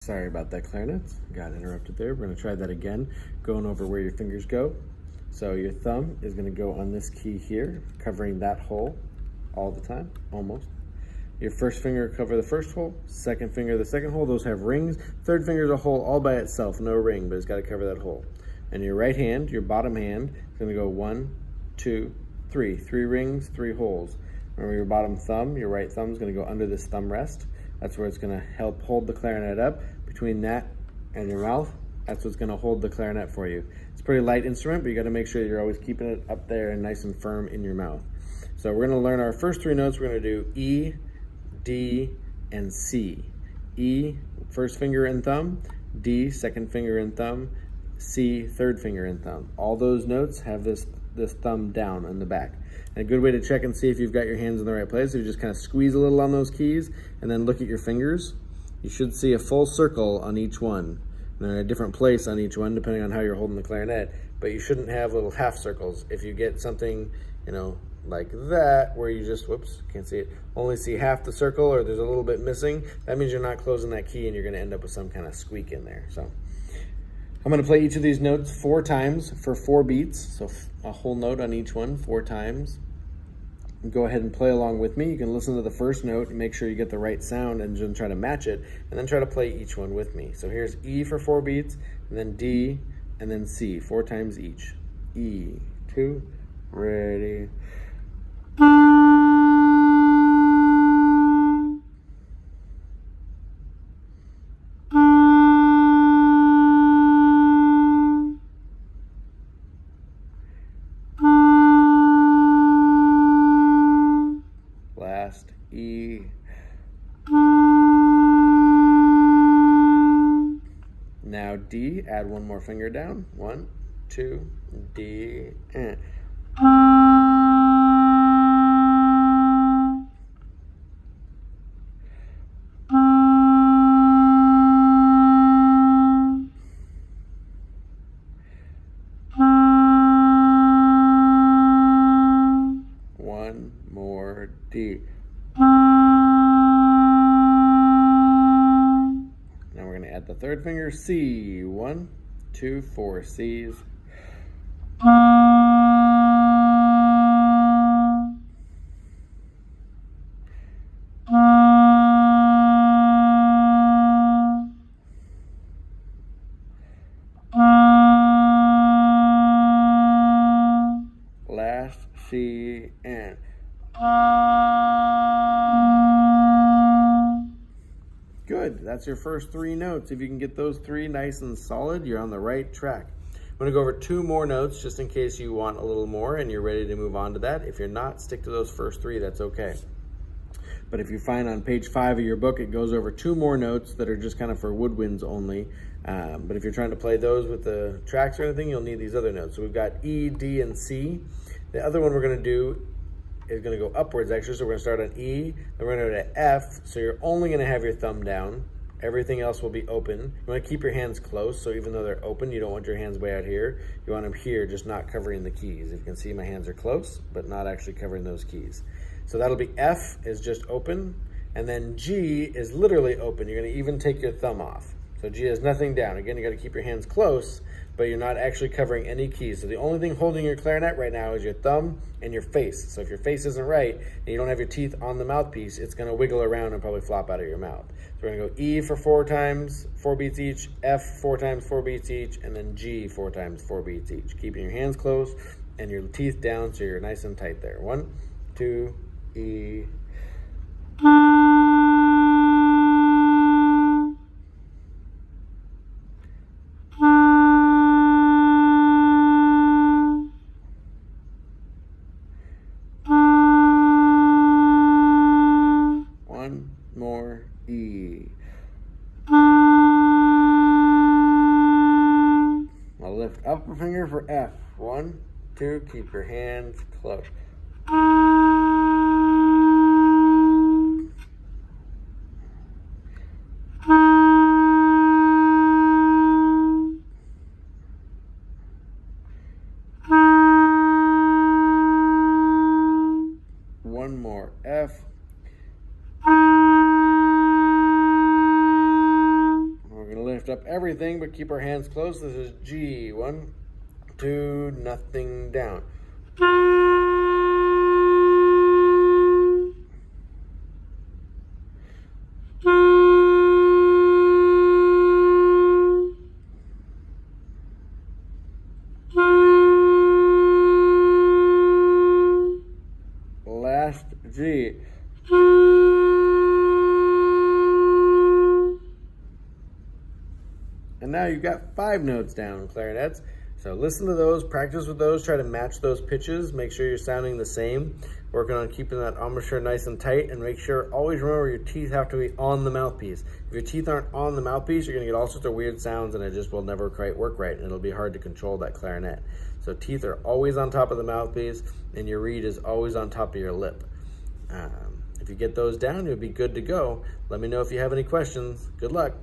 Sorry about that, clarinet. Got interrupted there. We're going to try that again, going over where your fingers go. So your thumb is going to go on this key here, covering that hole all the time, almost. Your first finger will cover the first hole, second finger the second hole. Those have rings. Third finger is a hole all by itself, no ring, but it's got to cover that hole. And your right hand, your bottom hand, is going to go 1, 2, 3. 3 rings, 3 holes. Remember your bottom thumb, your right thumb is going to go under this thumb rest. That's where it's going to help hold the clarinet up. Between that and your mouth, that's what's going to hold the clarinet for you. It's a pretty light instrument, but you got to make sure you're always keeping it up there and nice and firm in your mouth. So we're going to learn our first 3 notes. We're going to do E, D, and C. E, first finger and thumb. D, second finger and thumb. C, third finger and thumb. All those notes have this thumb down on the back. And a good way to check and see if you've got your hands in the right place is you just kind of squeeze a little on those keys and then look at your fingers. You should see a full circle on each one. And they're in a different place on each one depending on how you're holding the clarinet, but you shouldn't have little half circles. If you get something, like that, where you just, whoops, can't see it, only see half the circle or there's a little bit missing, that means you're not closing that key and you're going to end up with some kind of squeak in there. So I'm going to play each of these notes 4 times for 4 beats, so a whole note on each one 4 times. Go ahead and play along with me. You can listen to the first note and make sure you get the right sound and then try to match it, and then try to play each one with me. So here's E for 4 beats, and then D, and then C, 4 times each. E, 2, ready. Last E. Now D, add 1 more finger down. 1, 2, D, and. One more D. Now we're going to add the third finger, C. 1, 2, 4 C's. Last C and. Good, that's your first 3 notes. If you can get those 3 nice and solid, you're on the right track. I'm going to go over 2 more notes just in case you want a little more and you're ready to move on to that. If you're not, stick to those first 3, that's okay. But if you find on page 5 of your book, it goes over 2 more notes that are just kind of for woodwinds only. But if you're trying to play those with the tracks or anything, you'll need these other notes. So we've got E, D, and C. The other one we're going to do is going to go upwards, actually. So we're going to start on E, then we're going to go to F. So you're only going to have your thumb down. Everything else will be open. You want to keep your hands close, so even though they're open, you don't want your hands way out here. You want them here, just not covering the keys. If you can see, my hands are close, but not actually covering those keys. So that'll be F is just open, and then G is literally open. You're going to even take your thumb off. So G has nothing down. Again, you got to keep your hands close, but you're not actually covering any keys. So the only thing holding your clarinet right now is your thumb and your face. So if your face isn't right and you don't have your teeth on the mouthpiece, it's going to wiggle around and probably flop out of your mouth. So we're going to go E for 4 times, 4 beats each, F 4 times, 4 beats each, and then G 4 times, 4 beats each. Keeping your hands closed and your teeth down so you're nice and tight there. 1, 2, E. One more E. I'll lift up a finger for F. 1, 2, keep your hands closed. One more F. lift up everything, but keep our hands close. This is G. 1, 2, nothing down. Last G. And now you've got 5 notes down, clarinets. So listen to those, practice with those, try to match those pitches, make sure you're sounding the same, working on keeping that embouchure nice and tight, and make sure, always remember your teeth have to be on the mouthpiece. If your teeth aren't on the mouthpiece, you're gonna get all sorts of weird sounds and it just will never quite work right, and it'll be hard to control that clarinet. So teeth are always on top of the mouthpiece, and your reed is always on top of your lip. If you get those down, you'll be good to go. Let me know if you have any questions. Good luck.